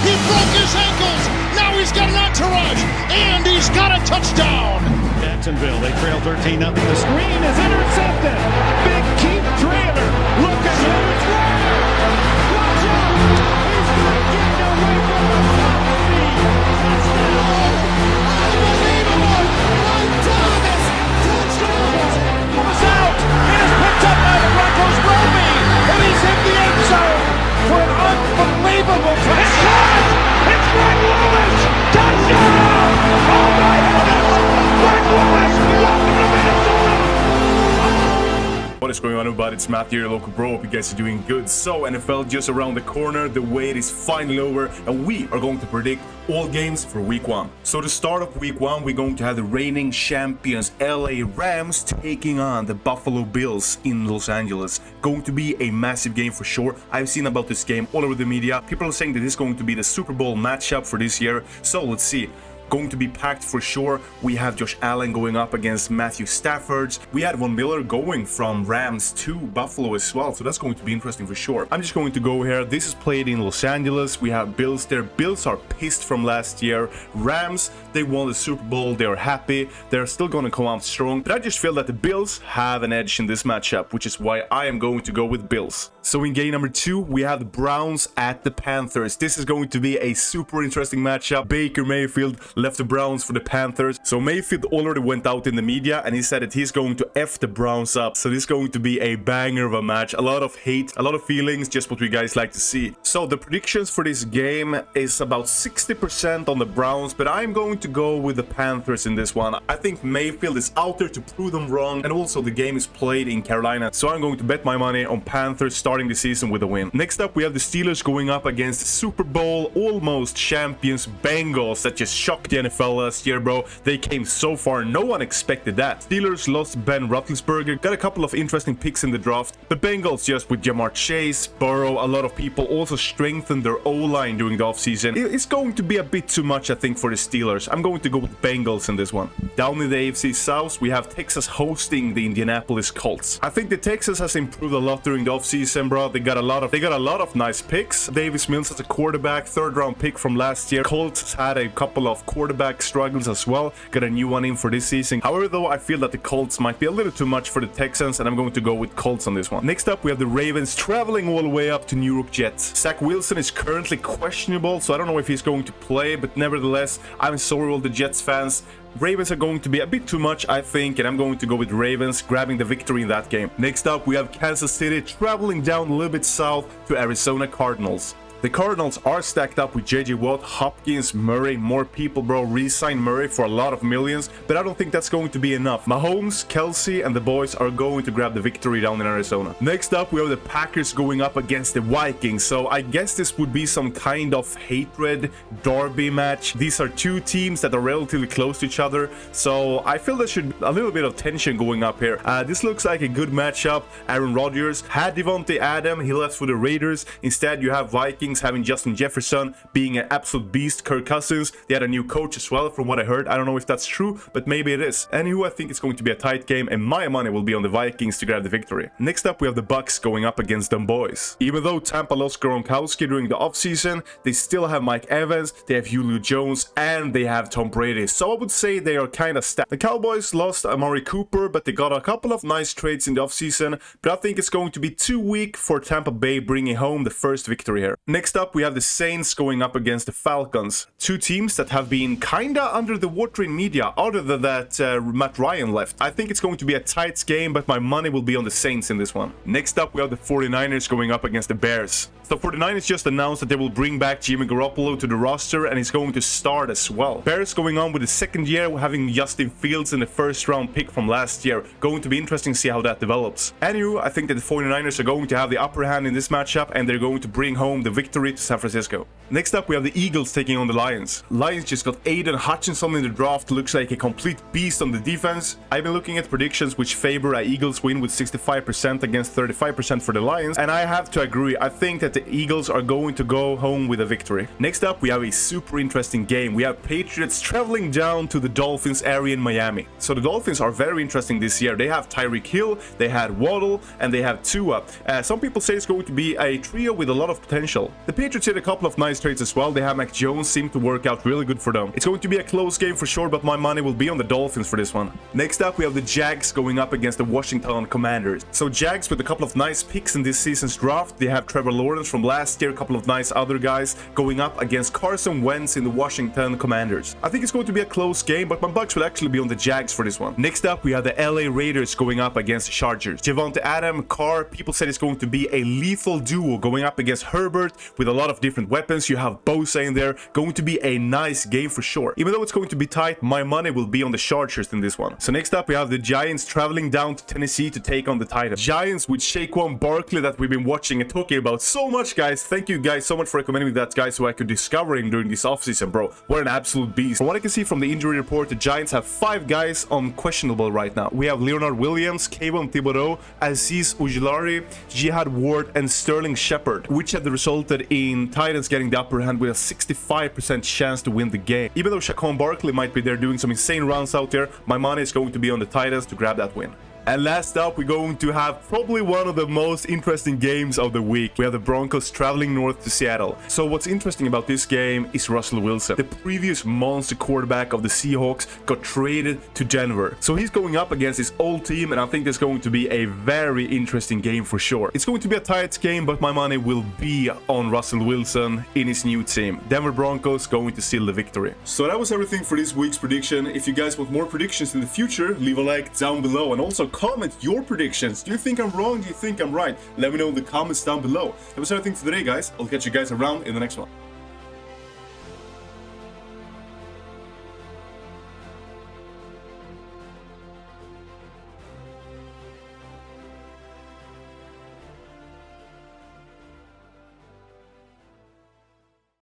He broke his ankles. Now he's got an entourage, and he's got a touchdown. Jacksonville, they trail 13-0. The screen is intercepted. Big Keith Traylor looking to the corner. Watch out. He's going to get away from the top three. Touchdown. Unbelievable. Mike Thomas. Touchdown. Was out. It is picked up by the Broncos. Roby. And he's in the end zone for an unbelievable touchdown. It's Greg Lewis. Touchdown. Oh my goodness. Greg Lewis. Welcome to Minnesota. What is going on, everybody? It's Matthew, your local bro. Hope you guys are doing good. So, NFL just around the corner. The wait is finally over, and we are going to predict all games for week 1. So to start off week 1, we're going to have the reigning champions LA Rams taking on the Buffalo Bills in Los Angeles. Going to be a massive game for sure. I've seen about this game all over the media. People are saying that this is going to be the Super Bowl matchup for this year. So let's see. Going to be packed for sure. We have Josh Allen going up against Matthew Stafford. We had Von Miller going from Rams to Buffalo as well, so that's going to be interesting for sure. I'm just going to go here. This is played in Los Angeles. We have Bills there. Bills are pissed from last year. Rams, they won the Super Bowl. They're happy. They're still going to come out strong, but I just feel that the Bills have an edge in this matchup, which is why I am going to go with Bills. So in game number 2, we have the Browns at the Panthers. This is going to be a super interesting matchup. Baker Mayfield left the Browns for the Panthers. So Mayfield already went out in the media and he said that he's going to F the Browns up. So this is going to be a banger of a match. A lot of hate, a lot of feelings, just what we guys like to see. So the predictions for this game is about 60% on the Browns, but I'm going to go with the Panthers in this one. I think Mayfield is out there to prove them wrong, and also the game is played in Carolina. So I'm going to bet my money on Panthers starting the season with a win. Next up, we have the Steelers going up against the Super Bowl almost champions Bengals that just shocked the NFL last year, bro. They came so far. No one expected that. Steelers lost Ben Roethlisberger. Got a couple of interesting picks in the draft. The Bengals just with Jamar Chase, Burrow, a lot of people also strengthened their O-line during the offseason. It's going to be a bit too much, I think, for the Steelers. I'm going to go with Bengals in this one. Down in the AFC South, we have Texas hosting the Indianapolis Colts. I think the Texas has improved a lot during the offseason, bro. They got a lot of nice picks. Davis Mills as a quarterback, 3rd round pick from last year. Colts has had a couple of quarterback struggles as well. Got a new one in for this season. However, though, I feel that the Colts might be a little too much for the Texans, and I'm going to go with Colts on this one. Next up, we have the Ravens traveling all the way up to New York Jets. Zach Wilson is currently questionable, so I don't know if he's going to play, but nevertheless, I'm sorry all the Jets fans. Ravens are going to be a bit too much, I think, and I'm going to go with Ravens grabbing the victory in that game. Next up, we have Kansas City traveling down a little bit south to Arizona Cardinals. The Cardinals are stacked up with JJ Watt, Hopkins, Murray, more people, bro. Re-sign Murray for a lot of millions, but I don't think that's going to be enough. Mahomes, Kelsey, and the boys are going to grab the victory down in Arizona. Next up, we have the Packers going up against the Vikings. So I guess this would be some kind of hatred derby match. These are two teams that are relatively close to each other, so I feel there should be a little bit of tension going up here. This looks like a good matchup. Aaron Rodgers had Devontae Adams. He left for the Raiders. Instead, you have Vikings having Justin Jefferson being an absolute beast. Kirk Cousins, they had a new coach as well from what I heard. I don't know if that's true, but maybe it is. Anywho, I think it's going to be a tight game, and my money will be on the Vikings to grab the victory. Next up, we have the Bucks going up against them boys. Even though Tampa lost Gronkowski during the offseason, they still have Mike Evans, they have Julio Jones, and they have Tom Brady. So I would say they are kind of stacked. The Cowboys lost Amari Cooper, but they got a couple of nice trades in the offseason, but I think it's going to be too weak for Tampa Bay bringing home the first victory here. Next up, we have the Saints going up against the Falcons. Two teams that have been kinda under the water in media, other than that Matt Ryan left. I think it's going to be a tight game, but my money will be on the Saints in this one. Next up, we have the 49ers going up against the Bears. So 49ers just announced that they will bring back Jimmy Garoppolo to the roster, and he's going to start as well. Bears going on with the second year, having Justin Fields in the 1st round pick from last year. Going to be interesting to see how that develops. Anyway, I think that the 49ers are going to have the upper hand in this matchup, and they're going to bring home the victory to San Francisco. Next up, we have the Eagles taking on the Lions. Lions just got Aiden Hutchinson in the draft. Looks like a complete beast on the defense. I've been looking at predictions which favor a Eagles win with 65% against 35% for the Lions, and I have to agree. I think that the Eagles are going to go home with a victory. Next up, we have a super interesting game. We have Patriots traveling down to the Dolphins area in Miami. So the Dolphins are very interesting this year. They have Tyreek Hill, they had Waddle, and they have Tua. Some people say it's going to be a trio with a lot of potential. The Patriots hit a couple of nice trades as well. They have Mac Jones, seemed to work out really good for them. It's going to be a close game for sure, but my money will be on the Dolphins for this one. Next up, we have the Jags going up against the Washington Commanders. So Jags with a couple of nice picks in this season's draft. They have Trevor Lawrence from last year, a couple of nice other guys going up against Carson Wentz in the Washington Commanders. I think it's going to be a close game, but my bucks will actually be on the Jags for this one. Next up, we have the LA Raiders going up against Chargers. Javonte Adams, Carr, people said it's going to be a lethal duo going up against Herbert with a lot of different weapons. You have Bosa in there. Going to be a nice game for sure. Even though it's going to be tight, my money will be on the Chargers in this one. So next up, we have the Giants traveling down to Tennessee to take on the Titans. Giants with Saquon Barkley that we've been watching and talking about so much, guys. Thank you guys so much for recommending me that, guys, so I could discover him during this offseason, bro. What an absolute beast. From what I can see from the injury report, the Giants have 5 guys on questionable right now. We have Leonard Williams, Kayvon Thibodeau, Aziz Ujulari, Jihad Ward, and Sterling Shepard, which had resulted in Titans getting the upper hand with a 65% chance to win the game. Even though Saquon Barkley might be there doing some insane rounds out there, my money is going to be on the Titans to grab that win. And last up, we're going to have probably one of the most interesting games of the week. We have the Broncos traveling north to Seattle. So what's interesting about this game is Russell Wilson. The previous monster quarterback of the Seahawks got traded to Denver. So he's going up against his old team, and I think there's going to be a very interesting game for sure. It's going to be a tight game, but my money will be on Russell Wilson in his new team. Denver Broncos going to seal the victory. So that was everything for this week's prediction. If you guys want more predictions in the future, leave a like down below, and also comment your predictions. Do you think I'm wrong? Do you think I'm right? Let me know in the comments down below. That was everything for today, guys. I'll catch you guys around in the next one.